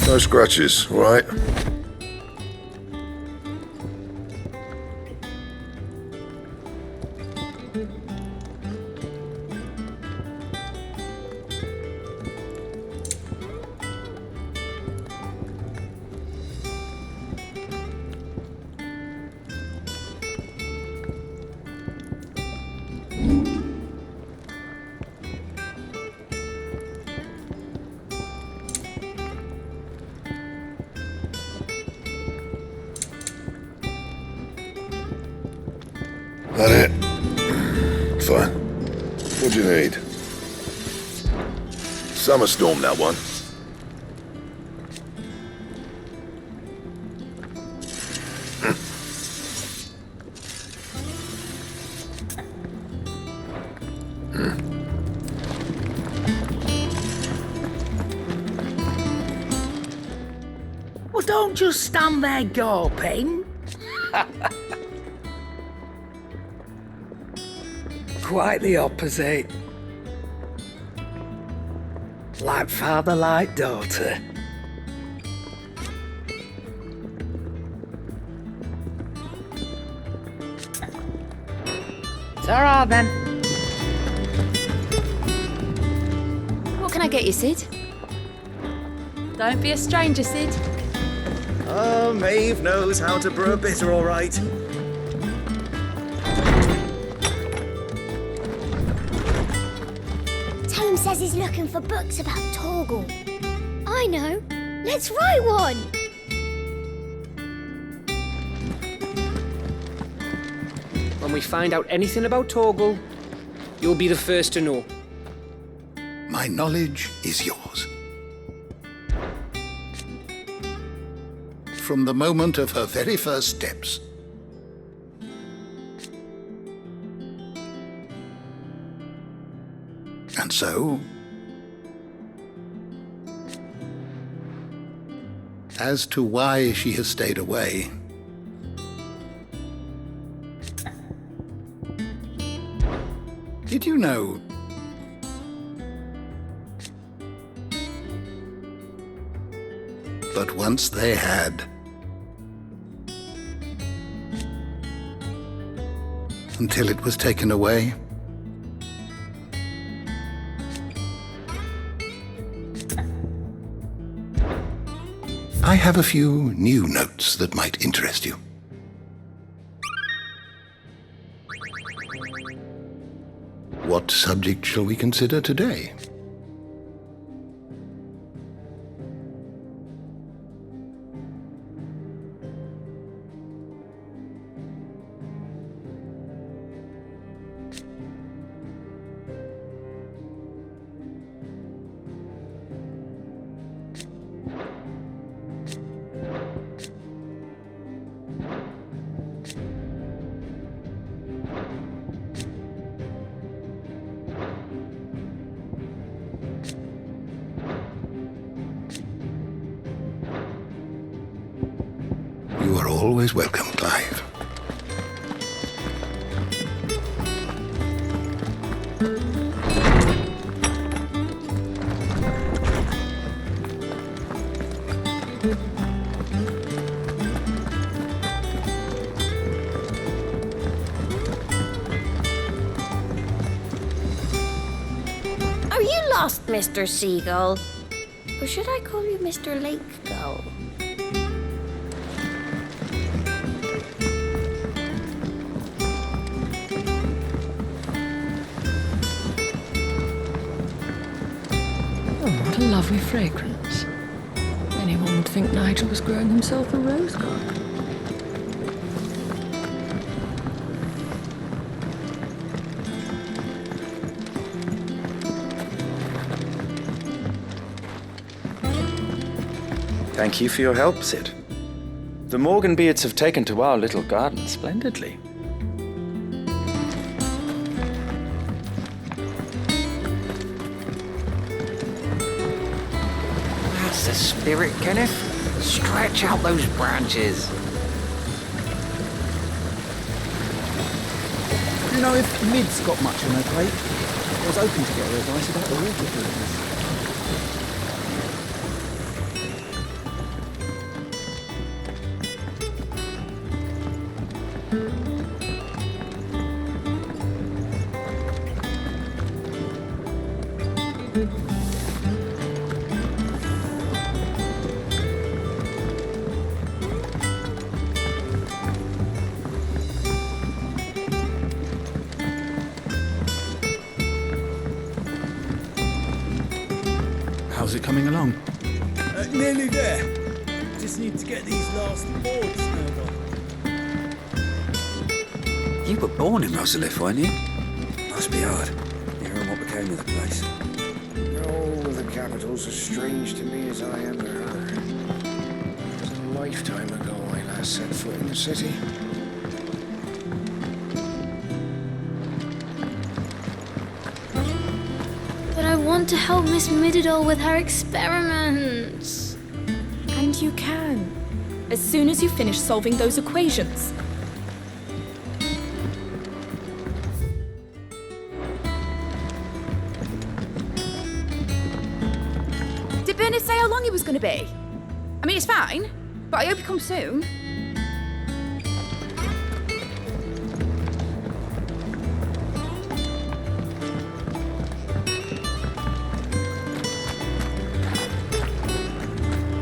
No scratches, all right? That it? Fine. What do you need? Summer storm, that one. Well, don't just stand there gawping. Quite the opposite. Like father, like daughter. Ta-ra then. What can I get you, Sid? Don't be a stranger, Sid. Oh, Maeve knows how to brew a bitter, all right. Tome says he's looking for books about Torgal. I know. Let's write one. When we find out anything about Torgal, you'll be the first to know. My knowledge is yours. From the moment of her very first steps. And so, as to why she has stayed away, did you know that once they had, until it was taken away? I have a few new notes that might interest you. What subject shall we consider today? You are always welcome, Clive. Are you lost, Mr. Seagull? Or should I call you Mr. Lake Gull? What a lovely fragrance. Anyone would think Nigel was growing himself a rose garden. Thank you for your help, Sid. The Morganbeards have taken to our little garden splendidly. That's the spirit, Kenneth. Stretch out those branches. You know, if Mid's got much on her plate, I was hoping to get her advice about the water business. How's it coming along? Nearly there. Just need to get these last boards nailed on. You were born in Rosalith, weren't you? Must be hard, hearing what became of the place. No, the capital's as strange to me as I am to her. It was a lifetime ago I last set foot in the city. But I want to help Miss Middledore with her experiments. And you can. As soon as you finish solving those equations. Did Bernard say how long he was going to be? I mean, it's fine, but I hope he comes soon.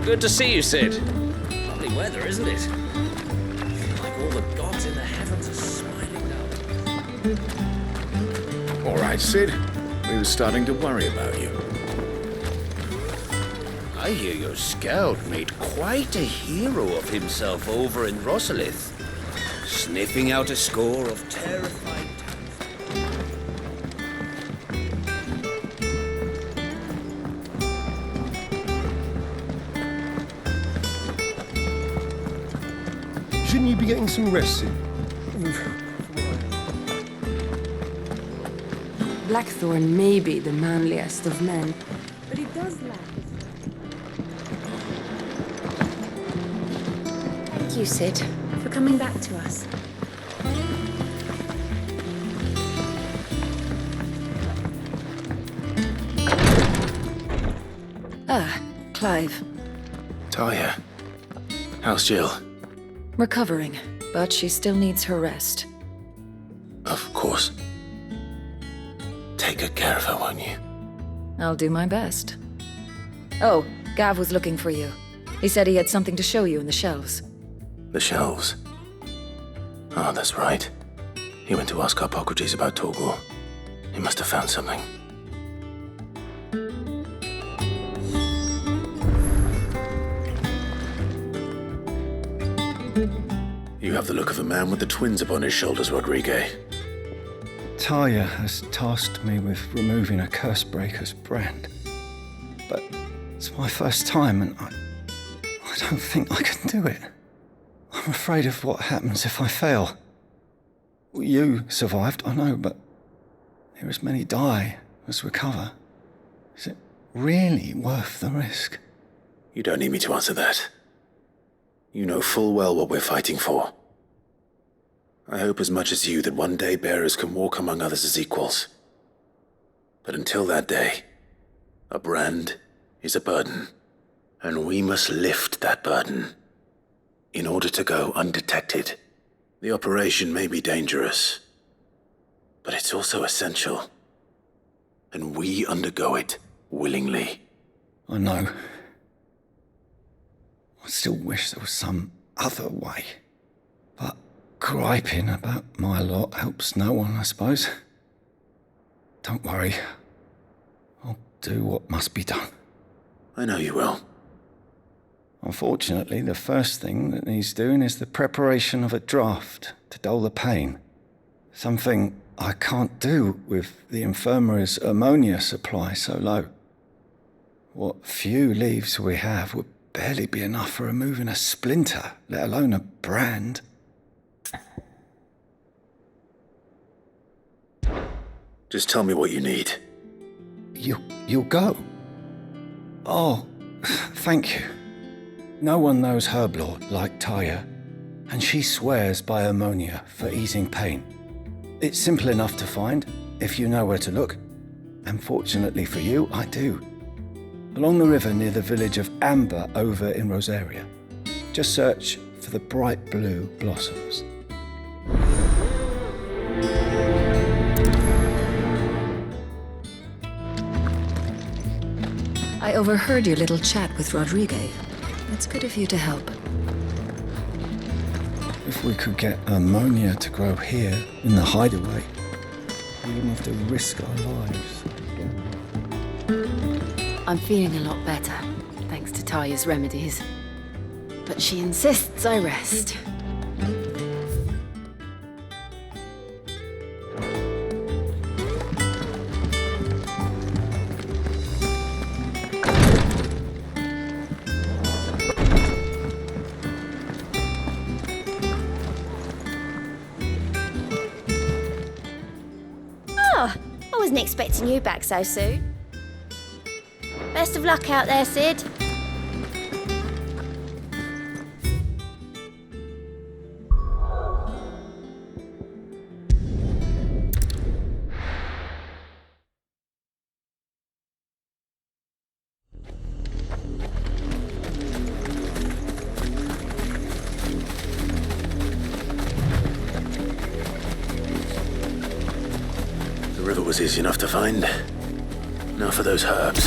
Good to see you, Sid. Lovely weather, isn't it? I feel like all the gods in the heavens are smiling now. All right, Sid. We were starting to worry about you. I hear your scout made quite a hero of himself over in Rosalith, sniffing out a score of terrified Shouldn't you be getting some rest soon? Blackthorn may be the manliest of men, but he does lack. Thank you, Sid, for coming back to us. Ah, Clive. Talia. How's Jill? Recovering, but she still needs her rest. Of course. Take good care of her, won't you? I'll do my best. Oh, Gav was looking for you. He said he had something to show you in the shelves. The shelves. Oh, that's right. He went to ask Harpocrates about Torgor. He must have found something. You have the look of a man with the twins upon his shoulders, Rodrigue. Talia has tasked me with removing a Cursebreaker's brand. But it's my first time and I don't think I can do it. I'm afraid of what happens if I fail. You survived, I know, but there as many die as recover. Is it really worth the risk? You don't need me to answer that. You know full well what we're fighting for. I hope as much as you that one day bearers can walk among others as equals. But until that day, a brand is a burden, and we must lift that burden in order to go undetected. The operation may be dangerous, but it's also essential, and we undergo it willingly. I know. I still wish there was some other way. But griping about my lot helps no one, I suppose. Don't worry. I'll do what must be done. I know you will. Unfortunately, the first thing that needs doing is the preparation of a draft to dull the pain. Something I can't do with the infirmary's ammonia supply so low. What few leaves we have would barely be enough for removing a splinter, let alone a brand. Just tell me what you need. You'll go? Oh, thank you. No one knows Herblord like Talia, and she swears by ammonia for easing pain. It's simple enough to find, if you know where to look. And fortunately for you, I do. Along the river near the village of Amber over in Rosaria. Just search for the bright blue blossoms. I overheard your little chat with Rodrigue. It's good of you to help. If we could get ammonia to grow here, in the hideaway, we wouldn't have to risk our lives. I'm feeling a lot better, thanks to Taya's remedies. But she insists I rest. Oh, I wasn't expecting you back so soon. Best of luck out there, Sid. The river was easy enough to find. Now for those herbs.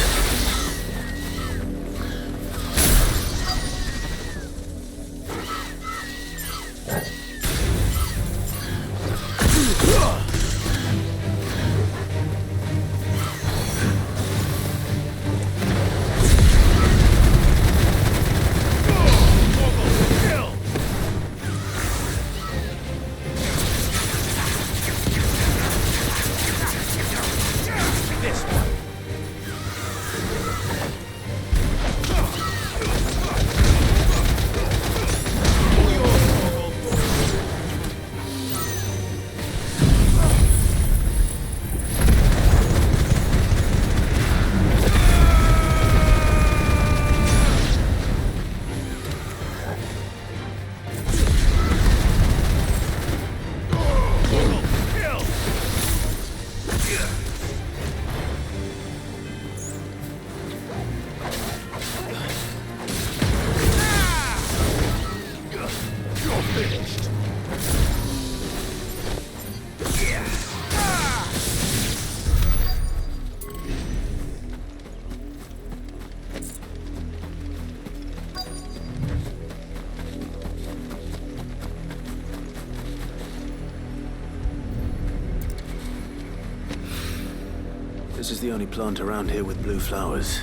This is the only plant around here with blue flowers.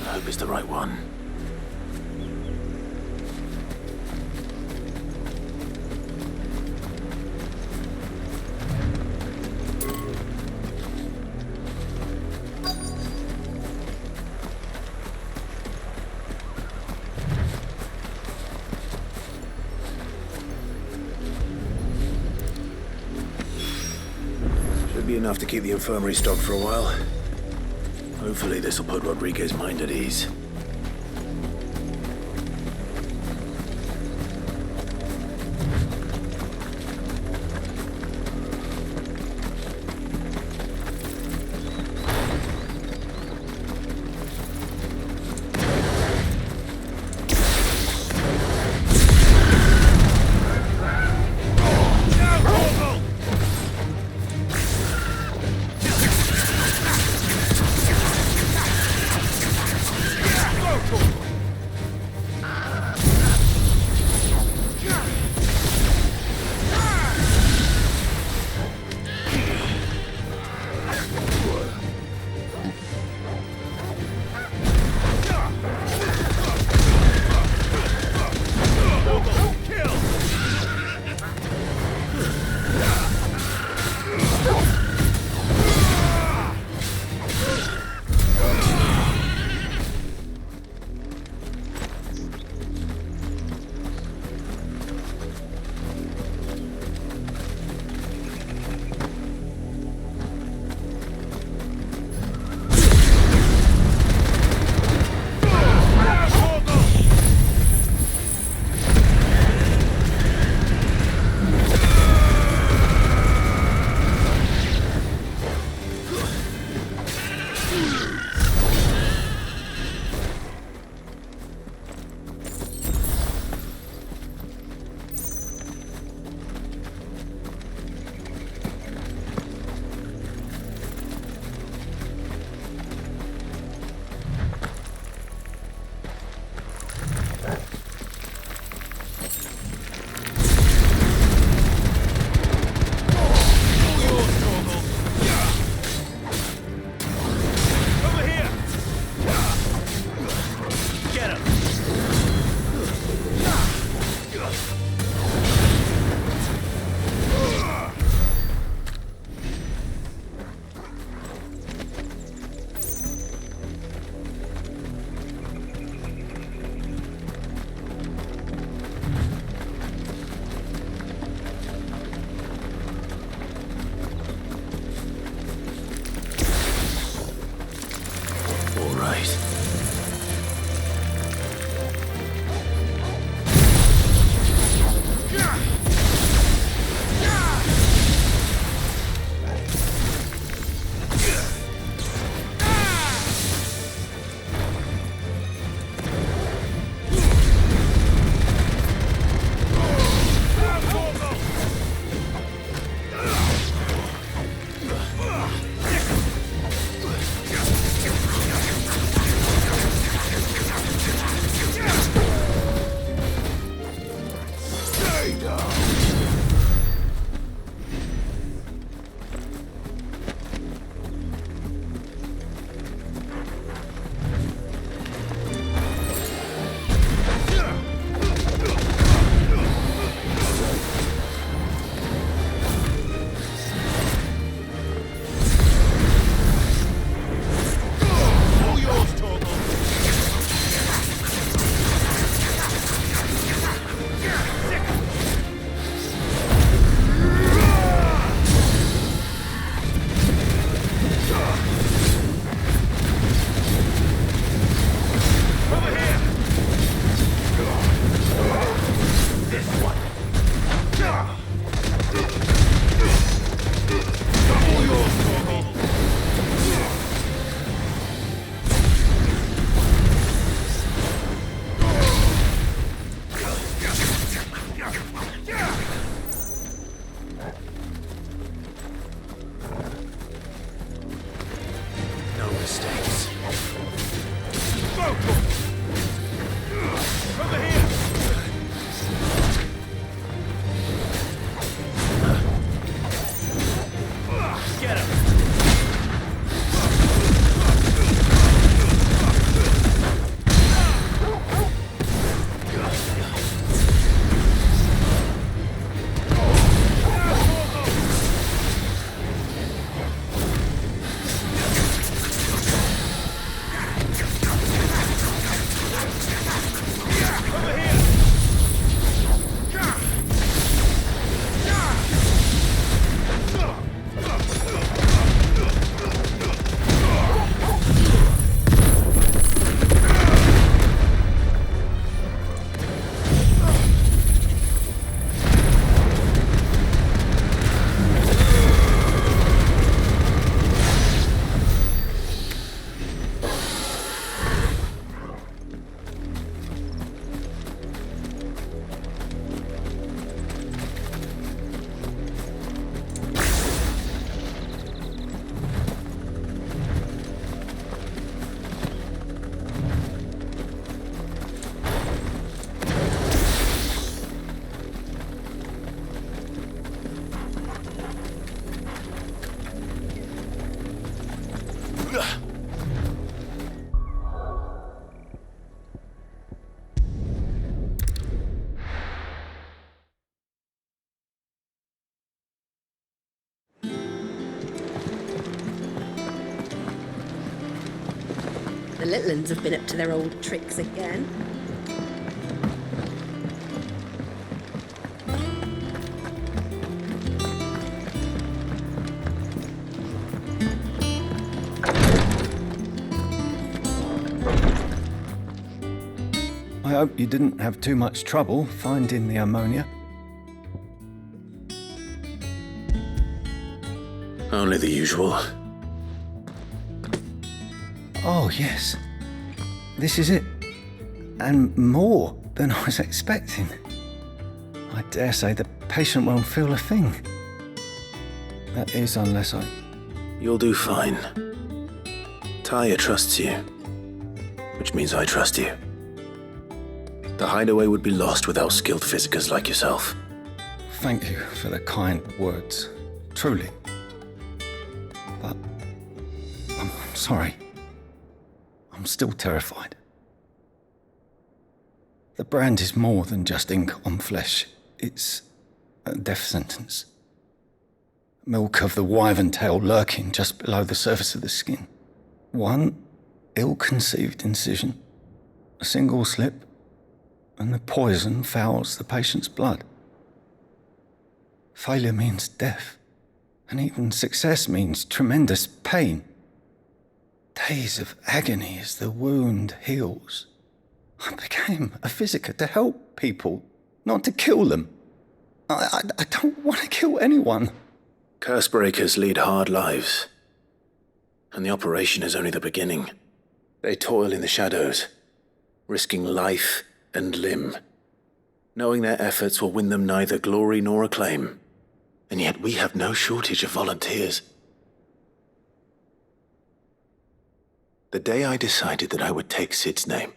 I hope it's the right one. Be enough to keep the infirmary stocked for a while. Hopefully this will put Rodriguez's mind at ease. right. The little uns have been up to their old tricks again. I hope you didn't have too much trouble finding the ammonia. Only the usual. Oh, yes. This is it. And more than I was expecting. I dare say the patient won't feel a thing. That is, unless I... You'll do fine. Taya trusts you, which means I trust you. The hideaway would be lost without skilled physicers like yourself. Thank you for the kind words. Truly. But... I'm sorry. I'm still terrified. The brand is more than just ink on flesh. It's a death sentence. Milk of the wyvern tail lurking just below the surface of the skin. One ill-conceived incision, a single slip, and the poison fouls the patient's blood. Failure means death, and even success means tremendous pain. days of agony as the wound heals. I became a physiker to help people, not to kill them. I don't want to kill anyone. Cursebreakers lead hard lives. And the operation is only the beginning. They toil in the shadows, risking life and limb, knowing their efforts will win them neither glory nor acclaim. And yet we have no shortage of volunteers. The day I decided that I would take Sid's name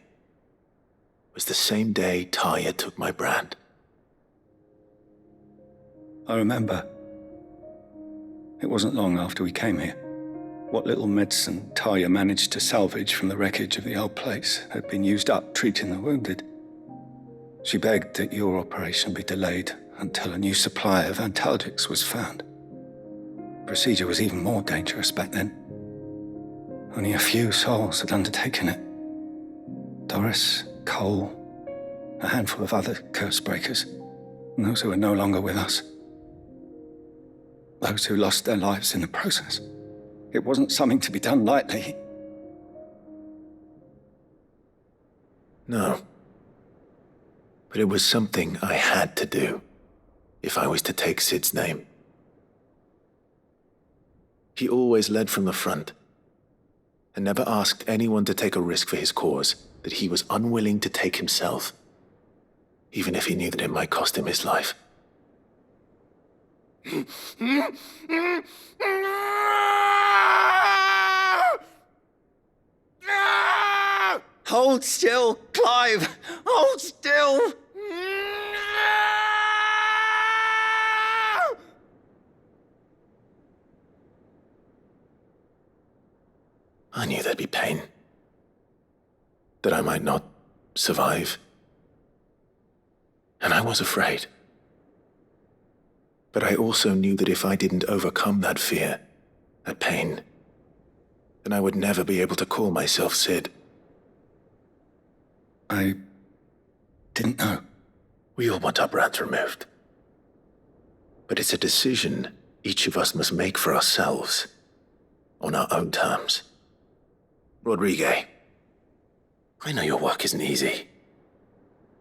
was the same day Taya took my brand. I remember. It wasn't long after we came here. What little medicine Taya managed to salvage from the wreckage of the old place had been used up treating the wounded. She begged that your operation be delayed until a new supply of antalgics was found. Procedure was even more dangerous back then. Only a few souls had undertaken it. Doris, Cole, a handful of other Cursebreakers, and those who are no longer with us. Those who lost their lives in the process. It wasn't something to be done lightly. No. But it was something I had to do, if I was to take Sid's name. He always led from the front, and never asked anyone to take a risk for his cause that he was unwilling to take himself, even if he knew that it might cost him his life. Hold still, Clive! Hold still! I knew there'd be pain. That I might not survive. And I was afraid. But I also knew that if I didn't overcome that fear, that pain, then I would never be able to call myself Sid. I didn't know. We all want our brands removed. But it's a decision each of us must make for ourselves, on our own terms. Rodrigue, I know your work isn't easy,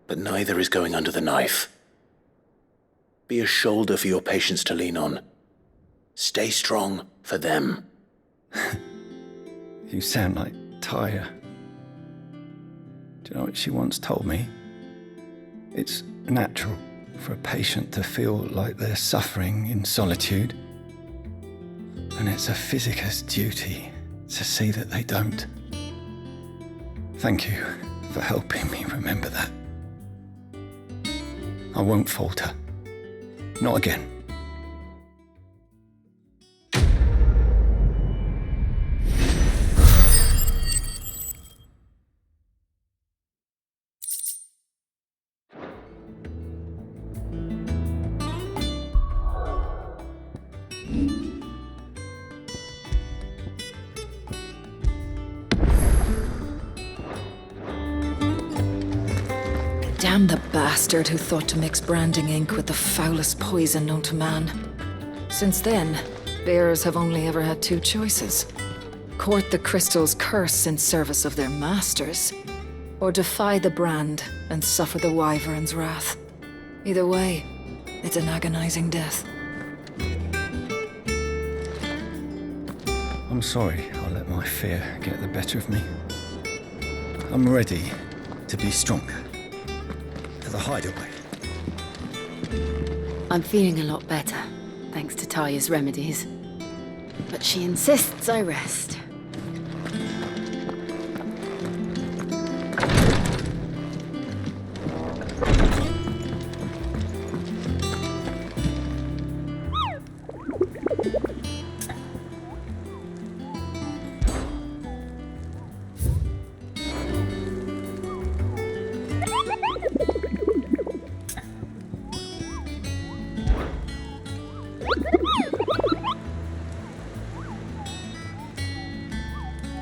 but neither is going under the knife. Be a shoulder for your patients to lean on. Stay strong for them. You sound like Taya. Do you know what she once told me? It's natural for a patient to feel like they're suffering in solitude. And it's a physiker's duty to see that they don't. Thank you for helping me remember that. I won't falter. Not again. Damn the bastard who thought to mix branding ink with the foulest poison known to man. Since then, bearers have only ever had two choices. Court the crystal's curse in service of their masters, or defy the brand and suffer the wyvern's wrath. Either way, it's an agonizing death. I'm sorry I let my fear get the better of me. I'm ready to be stronger. To the hideaway. I'm feeling a lot better, thanks to Taya's remedies. But she insists I rest.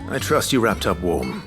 I trust you wrapped up warm.